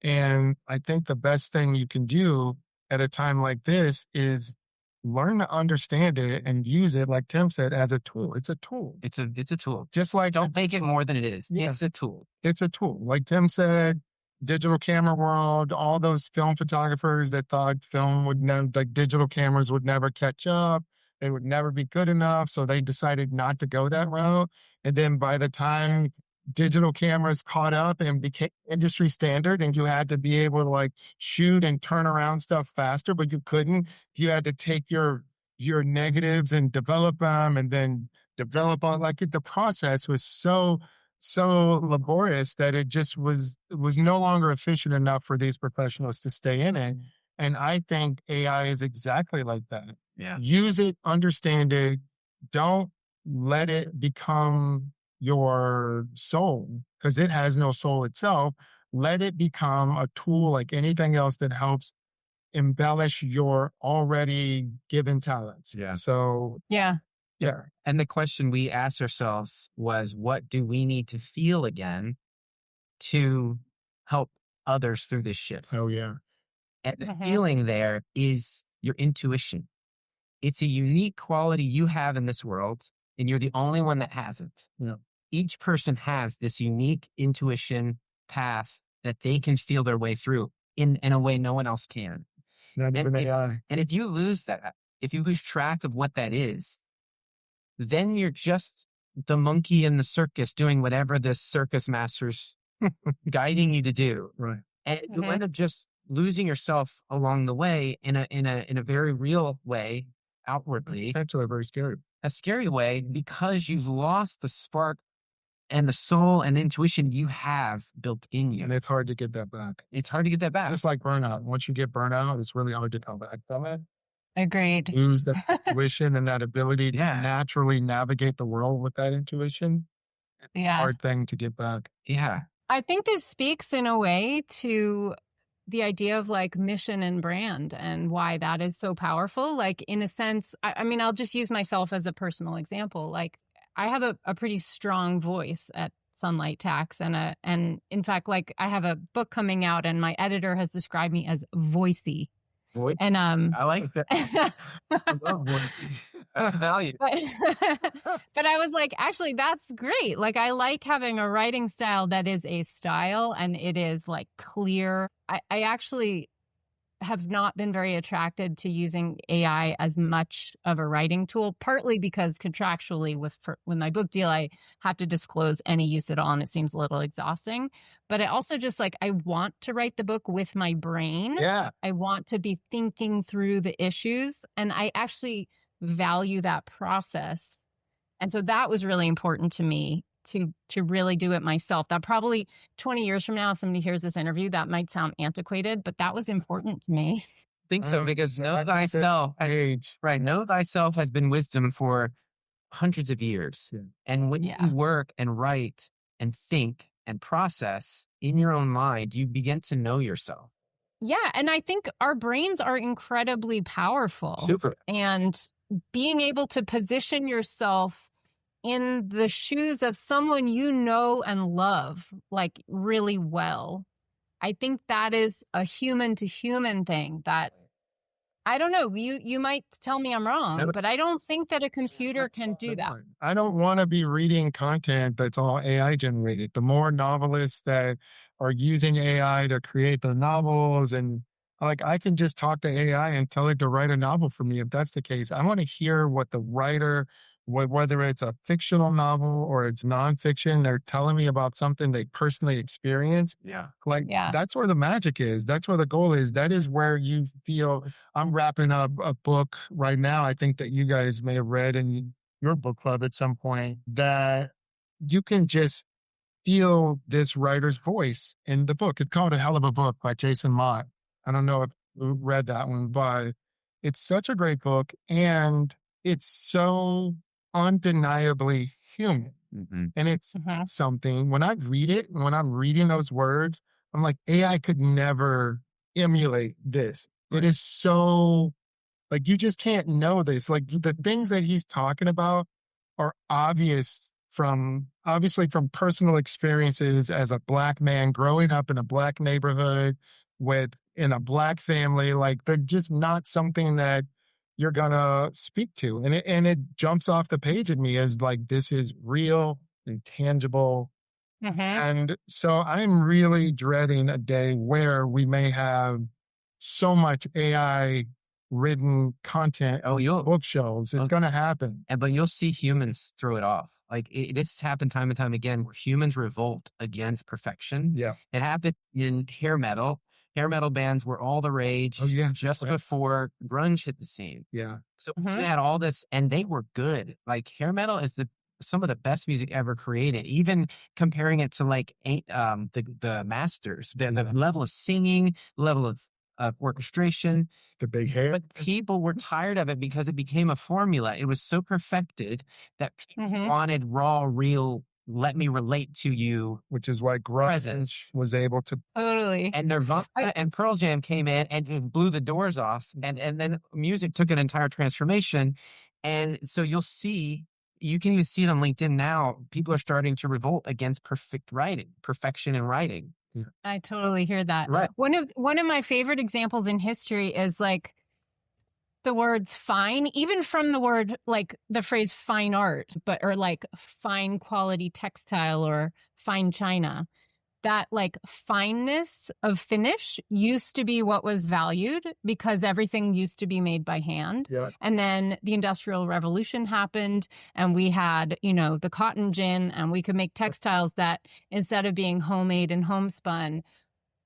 And I think the best thing you can do at a time like this is learn to understand it and use it, like Tim said, as a tool. It's a tool. It's a tool. Just like Don't make it more than it is. Yeah. It's a tool. It's a tool. Like Tim said, digital camera world, all those film photographers that thought film would never, like digital cameras would never catch up. They would never be good enough. So they decided not to go that route. And then by the time digital cameras caught up and became industry standard, and you had to be able to like shoot and turn around stuff faster, but you couldn't. You had to take your negatives and develop them and then develop on like the process was so laborious that it just was no longer efficient enough for these professionals to stay in it. And I think AI is exactly like that. Yeah. Use it, understand it. Don't let it become your soul because it has no soul itself. Let it become a tool like anything else that helps embellish your already given talents. Yeah. So, Yeah. yeah. And the question we asked ourselves was, what do we need to feel again to help others through this shift? Oh, yeah. And the feeling there is your intuition. It's a unique quality you have in this world, and you're the only one that has it. Yeah. Each person has this unique intuition path that they can feel their way through in a way no one else can. Not even AI. And if you lose that, if you lose track of what that is, then you're just the monkey in the circus doing whatever the circus master's guiding you to do. Right. And you end up just losing yourself along the way in a very real way, outwardly. Actually, very scary. A scary way, because you've lost the spark and the soul and intuition you have built in you. And it's hard to get that back. It's hard to get that back. Just like burnout. Once you get burnout, it's really hard to come back from it. Agreed. Lose that intuition and that ability to Yeah. naturally navigate the world with that intuition. Yeah. Hard thing to get back. Yeah. I think this speaks in a way to the idea of like mission and brand and why that is so powerful. Like in a sense, I mean, I'll just use myself as a personal example. Like I have a pretty strong voice at Sunlight Tax and in fact, like I have a book coming out and my editor has described me as voicey. And I like that. I love value. But I was like, actually, that's great. Like, I like having a writing style that is a style and it is like clear. I actually have not been very attracted to using AI as much of a writing tool, partly because contractually with my book deal, I have to disclose any use at all. And it seems a little exhausting, but I also just like, I want to write the book with my brain. Yeah. I want to be thinking through the issues and I actually value that process. And so that was really important to me to really do it myself. That probably 20 years from now, if somebody hears this interview, that might sound antiquated, but that was important to me. I think so, because know thyself has been wisdom for hundreds of years. Yeah. And when you work and write and think and process in your own mind, you begin to know yourself. Yeah. And I think our brains are incredibly powerful. Super. And being able to position yourself in the shoes of someone you know and love, like really well. I think that is a human to human thing that, I don't know, you might tell me I'm wrong, but I don't think that a computer can do that. I don't want to be reading content that's all AI generated. The more novelists that are using AI to create their novels, and like I can just talk to AI and tell it to write a novel for me if that's the case. I want to hear what the writer whether it's a fictional novel or it's nonfiction, they're telling me about something they personally experienced. Yeah. Like, Yeah. that's where the magic is. That's where the goal is. That is where you feel. I'm wrapping up a book right now. I think that you guys may have read in your book club at some point, that you can just feel this writer's voice in the book. It's called A Hell of a Book by Jason Mott. I don't know if you read that one, but it's such a great book, and it's so undeniably human. Mm-hmm. And it's something, when I read it, when I'm reading those words, I'm like, AI could never emulate this. It is so, like, you just can't know this. Like, the things that he's talking about are obviously from personal experiences as a Black man growing up in a Black neighborhood in a Black family. Like, they're just not something that you're gonna speak to. And it jumps off the page at me as like, this is real and tangible. And so I'm really dreading a day where we may have so much AI written content on bookshelves. It's going to happen. But you'll see humans throw it off. Like, this has happened time and time again, where humans revolt against perfection. Yeah. It happened in hair metal. Hair metal bands were all the rage just before grunge hit the scene. Yeah. So you had all this, and they were good. Like, hair metal is some of the best music ever created. Even comparing it to like the masters, the level of singing, level of orchestration, the big hair. But people were tired of it because it became a formula. It was so perfected that people wanted raw, real, let me relate to you. Which is why grunge was able to. Totally. And Nirvana and Pearl Jam came in and blew the doors off. And then music took an entire transformation. And so you can even see it on LinkedIn now. People are starting to revolt against perfection in writing. I totally hear that. Right. One of my favorite examples in history is like the words fine, even from the word, like the phrase fine art, or like fine quality textile or fine china. That like fineness of finish used to be what was valued because everything used to be made by hand. Yeah. And then the Industrial Revolution happened and we had, the cotton gin, and we could make textiles that, instead of being homemade and homespun,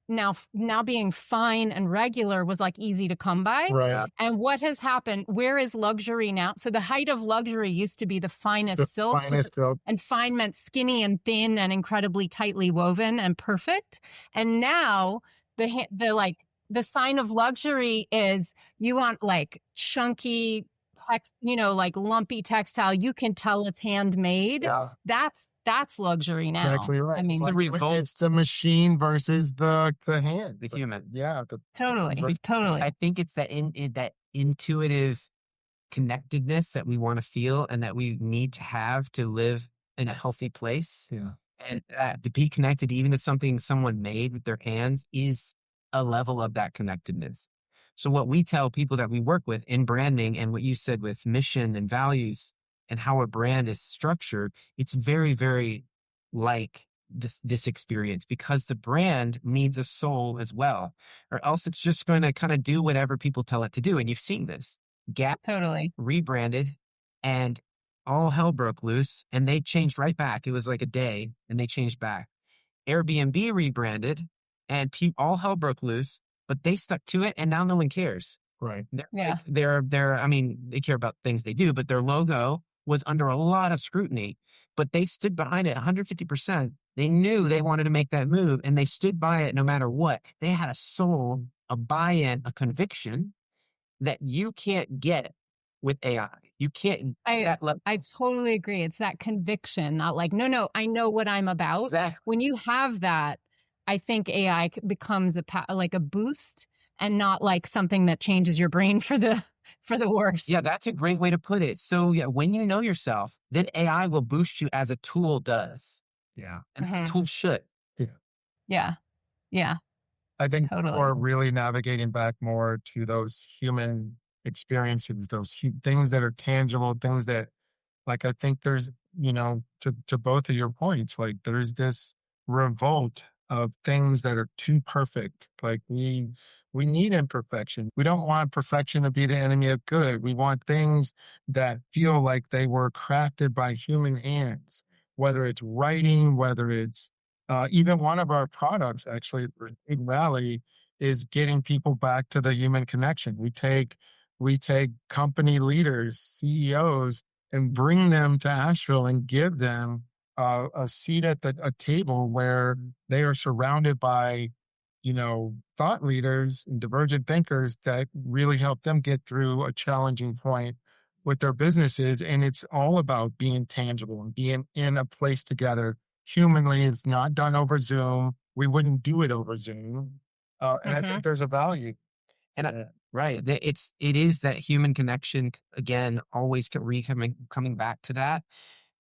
now being fine and regular was like easy to come by. Right. And what has happened? Where is luxury now? So the height of luxury used to be the finest silk. And fine meant skinny and thin and incredibly tightly woven and perfect. And now the sign of luxury is you want like chunky like lumpy textile. You can tell it's handmade. Yeah. That's luxury now. Exactly right. I mean, it's the machine versus the hand, the human. Yeah, totally. I think it's that that intuitive connectedness that we want to feel and that we need to have to live in a healthy place. Yeah, and to be connected even to something someone made with their hands is a level of that connectedness. So what we tell people that we work with in branding, and what you said with mission and values, and how a brand is structured, it's very, very like this experience, because the brand needs a soul as well, or else it's just going to kind of do whatever people tell it to do. And you've seen this. Gap totally rebranded, and all hell broke loose, and they changed right back. It was like a day, and they changed back. Airbnb rebranded, and all hell broke loose, but they stuck to it, and now no one cares. Right. They're I mean, they care about things they do, but their logo was under a lot of scrutiny, but they stood behind it 150%. They knew they wanted to make that move, and they stood by it no matter what. They had a soul, a buy-in, a conviction that you can't get with AI. You can't. I totally agree. It's that conviction, not like, no, I know what I'm about. Exactly. When you have that, I think AI becomes like a boost, and not like something that changes your brain for the worse. Yeah, that's a great way to put it. So yeah, when you know yourself, then AI will boost you as a tool does. Yeah. And a tool should. Yeah. I think totally. We're really navigating back more to those human experiences, those things that are tangible, things that, like, I think there's, to both of your points, like there's this revolt of things that are too perfect. Like we need imperfection. We don't want perfection to be the enemy of good. We want things that feel like they were crafted by human hands, whether it's writing, whether it's even one of our products, actually, Big Rally, is getting people back to the human connection. We take company leaders, CEOs, and bring them to Asheville and give them a seat at a table where they are surrounded by, thought leaders and divergent thinkers that really help them get through a challenging point with their businesses. And it's all about being tangible and being in a place together humanly. It's not done over Zoom. We wouldn't do it over Zoom. And I think there's a value. And right, it is that human connection again, always coming back to that.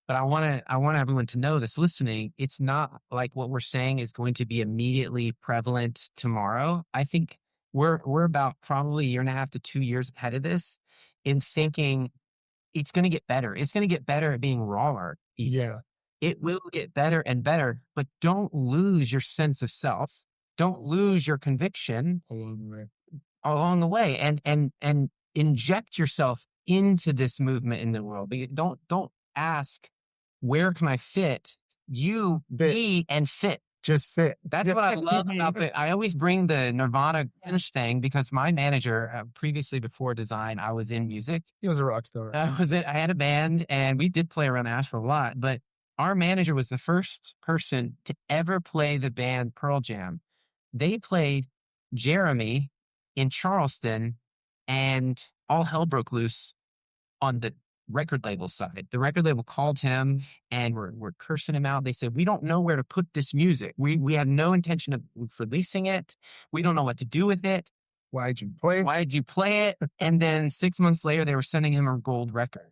But I want everyone to know that's listening, it's not like what we're saying is going to be immediately prevalent tomorrow. I think we're about probably a year and a half to 2 years ahead of this in thinking it's going to get better. It's going to get better at being raw art. Yeah. It will get better and better, but don't lose your sense of self. Don't lose your conviction along the way, and inject yourself into this movement in the world. Don't ask, where can I fit? You be and fit. Just fit. That's what I love about it. I always bring the Nirvana Finch thing because my manager, previously before design, I was in music. He was a rock star. I had a band and we did play around Asheville a lot, but our manager was the first person to ever play the band Pearl Jam. They played Jeremy in Charleston, and all hell broke loose on the record label side. The record label called him and we're cursing him out. They said, we don't know where to put this music. We have no intention of releasing it. We don't know what to do with it. Why'd you play it? Why'd you play it? And then 6 months later, they were sending him a gold record.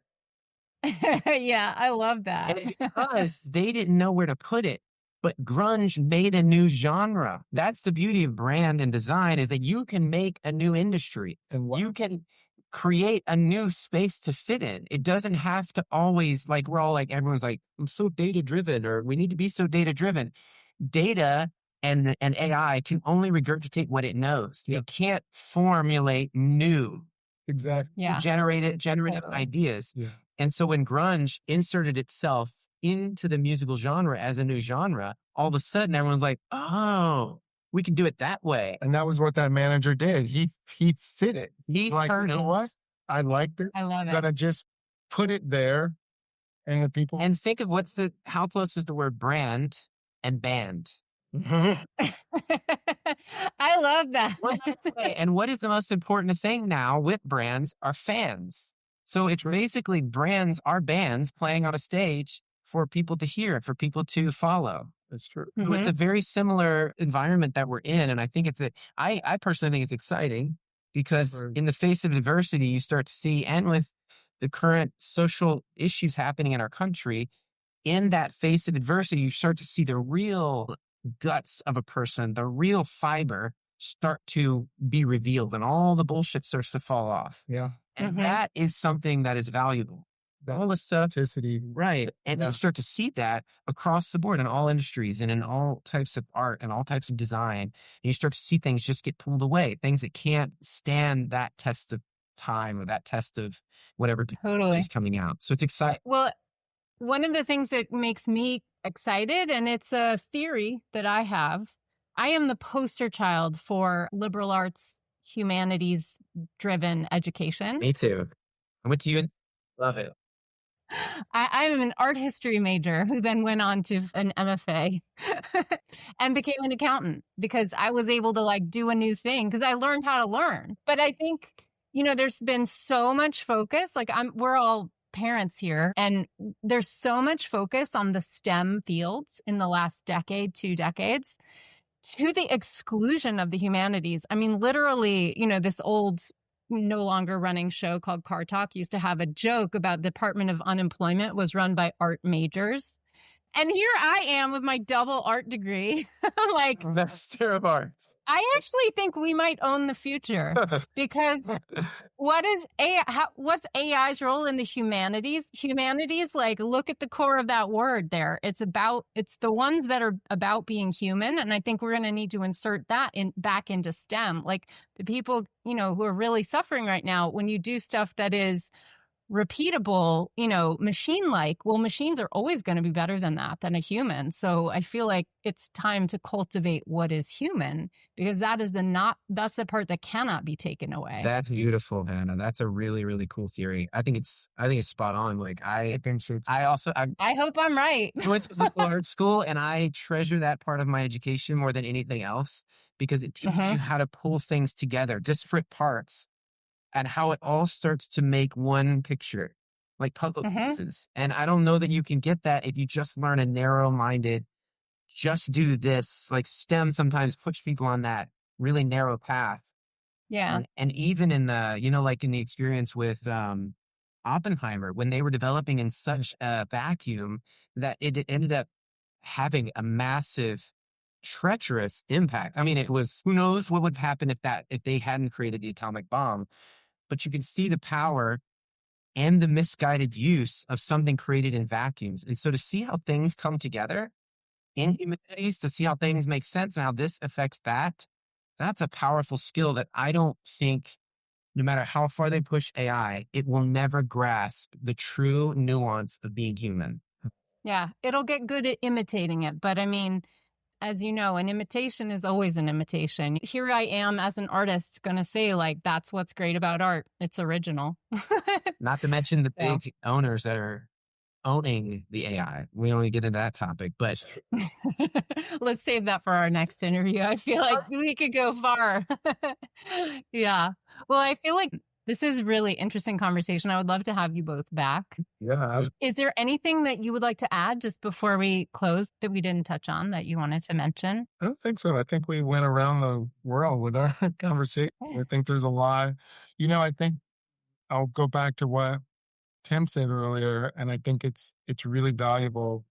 Yeah, I love that. And because they didn't know where to put it. But grunge made a new genre. That's the beauty of brand and design, is that you can make a new industry. And you can create a new space to fit in. It doesn't have to always, like, we're all like, everyone's like, I'm so data driven, or we need to be so data driven. Data and AI can only regurgitate what it knows. Yeah. It can't formulate new. Exactly. Yeah. Generated Totally. ideas. Yeah. And so when grunge inserted itself into the musical genre as a new genre, all of a sudden everyone's like, oh, we can do it that way. And that was what that manager did. He fit it. He like, turned you know what? I like it. I love I'm it. gonna just put it there, and the people. And think of how close is the word brand and band? I love that. And what is the most important thing now with brands are fans. So it's basically our bands playing on a stage for people to hear, for people to follow. That's true. So it's a very similar environment that we're in. And I think I personally think it's exciting because in the face of adversity, you start to see, and with the current social issues happening in our country, in that face of adversity, you start to see the real guts of a person, the real fiber start to be revealed, and all the bullshit starts to fall off. Yeah. And that is something that is valuable. All the stuff. Right. And you start to see that across the board in all industries and in all types of art and all types of design. And you start to see things just get pulled away, things that can't stand that test of time or that test of whatever technology is coming out. So it's exciting. Well, one of the things that makes me excited, and it's a theory that I have, I am the poster child for liberal arts, humanities driven education. Me too. I went to you and love it. I'm an art history major who then went on to an MFA and became an accountant because I was able to do a new thing because I learned how to learn. But I think, there's been so much focus, we're all parents here, and there's so much focus on the STEM fields in the last decade, 2 decades, to the exclusion of the humanities. I mean, literally, this old, no longer running show called Car Talk used to have a joke about Department of Unemployment was run by art majors And here I am with my double art degree. Like, Master of Arts. I actually think we might own the future because what is AI? What's AI's role in the humanities? Humanities, like, look at the core of that word there. It's the ones that are about being human. And I think we're going to need to insert that back into STEM. Like the people, who are really suffering right now, when you do stuff that is repeatable, machine-like, well, machines are always going to be better than a human. So I feel like it's time to cultivate what is human, because that's the part that cannot be taken away. That's beautiful, Hannah. That's a really, really cool theory. I think it's spot on. Like I think so. I hope I'm right. I went to liberal arts school, and I treasure that part of my education more than anything else, because it teaches you how to pull things together, disparate parts, and how it all starts to make one picture, like puzzle pieces. And I don't know that you can get that if you just learn a narrow-minded, just do this. Like STEM sometimes push people on that really narrow path. Yeah. And even in the, like in the experience with Oppenheimer, when they were developing in such a vacuum that it ended up having a massive, treacherous impact. I mean, it was, who knows what would happen if they hadn't created the atomic bomb. But you can see the power and the misguided use of something created in vacuums. And so to see how things come together in humanities, to see how things make sense and how this affects that's a powerful skill that I don't think, no matter how far they push AI, it will never grasp the true nuance of being human. Yeah, it'll get good at imitating it. But I mean, as you know, an imitation is always an imitation. Here I am as an artist going to say, like, that's what's great about art. It's original. Not to mention the big owners that are owning the AI. We only get into that topic, but let's save that for our next interview. I feel like we could go far. Yeah. Well, I feel like this is a really interesting conversation. I would love to have you both back. Yeah. Is there anything that you would like to add just before we close that we didn't touch on that you wanted to mention? I don't think so. I think we went around the world with our conversation. I think there's a lot. I think I'll go back to what Tim said earlier, and I think it's really valuable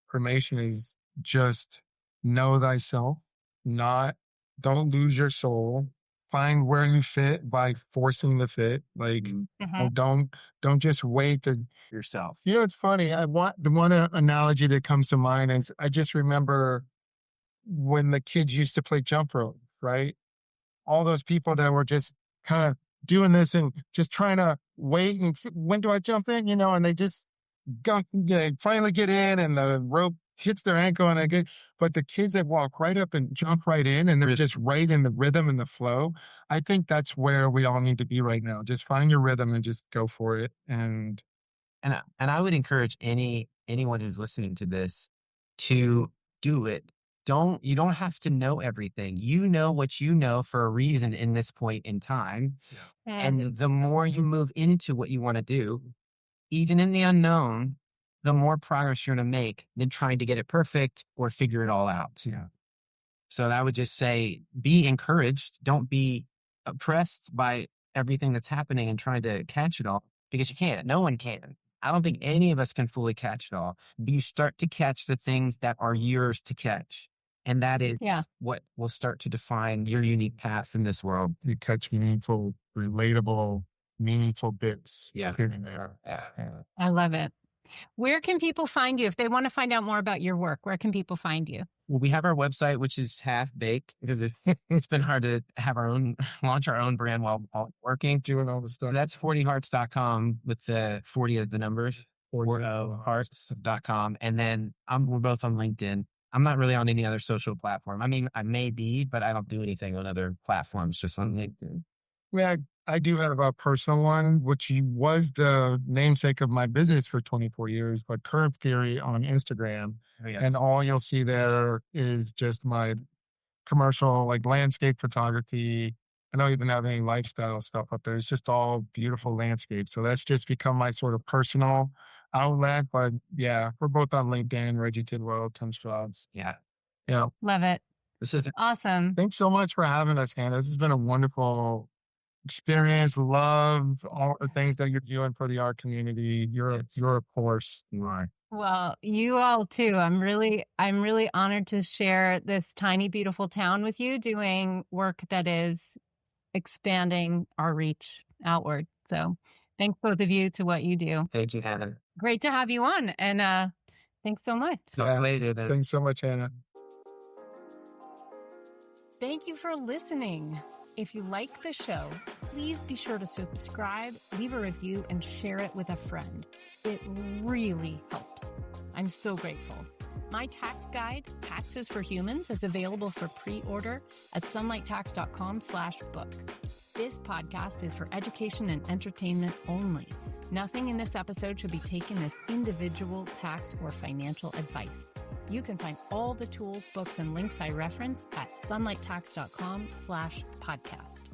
information is just know thyself, don't lose your soul. Find where you fit by forcing the fit. Like, don't just wait to yourself. It's funny. The one analogy that comes to mind is I just remember when the kids used to play jump rope, right? All those people that were just kind of doing this and just trying to wait and when do I jump in, and they just finally get in and the rope hits their ankle and but the kids that walk right up and jump right in and they're just right in the rhythm and the flow. I think that's where we all need to be right now. Just find your rhythm and just go for it. And I would encourage anyone who's listening to this to do it. You don't have to know everything. You know what you know for a reason in this point in time. Yeah. And the more you move into what you want to do, even in the unknown, the more progress you're going to make than trying to get it perfect or figure it all out. Yeah. So I would just say, be encouraged. Don't be oppressed by everything that's happening and trying to catch it all, because you can't. No one can. I don't think any of us can fully catch it all. But you start to catch the things that are yours to catch. And that is what will start to define your unique path in this world. You catch meaningful, relatable, meaningful bits here and there. I love it. Where can people find you? If they want to find out more about your work, where can people find you? Well, we have our website, which is half-baked because it's been hard to have launch our own brand while working. Doing all the stuff. So that's 40hearts.com with the 40 as the numbers, 40hearts.com. And then we're both on LinkedIn. I'm not really on any other social platform. I mean, I may be, but I don't do anything on other platforms, just on LinkedIn. Yeah, I do have a personal one, which was the namesake of my business for 24 years, but Curve Theory on Instagram. Oh, yes. And all you'll see there is just my commercial, like landscape photography. I don't even have any lifestyle stuff up there. It's just all beautiful landscapes. So that's just become my sort of personal outlet. But yeah, we're both on LinkedIn, Reggie Tidwell, Tim Scroggs. Yeah. Love it. This is awesome. Thanks so much for having us, Hannah. This has been a wonderful experience, love all the things that you're doing for the art community. You're a force. You are. Well, you all too. I'm really honored to share this tiny, beautiful town with you, doing work that is expanding our reach outward. So thanks both of you to what you do. Thank you, Hannah. Great to have you on. And thanks so much. Talk later then. Thanks so much, Hannah. Thank you for listening. If you like the show, please be sure to subscribe, leave a review, and share it with a friend. It really helps. I'm so grateful. My tax guide, Taxes for Humans, is available for pre-order at sunlighttax.com/book. This podcast is for education and entertainment only. Nothing in this episode should be taken as individual tax or financial advice. You can find all the tools, books, and links I reference at sunlighttax.com/podcast.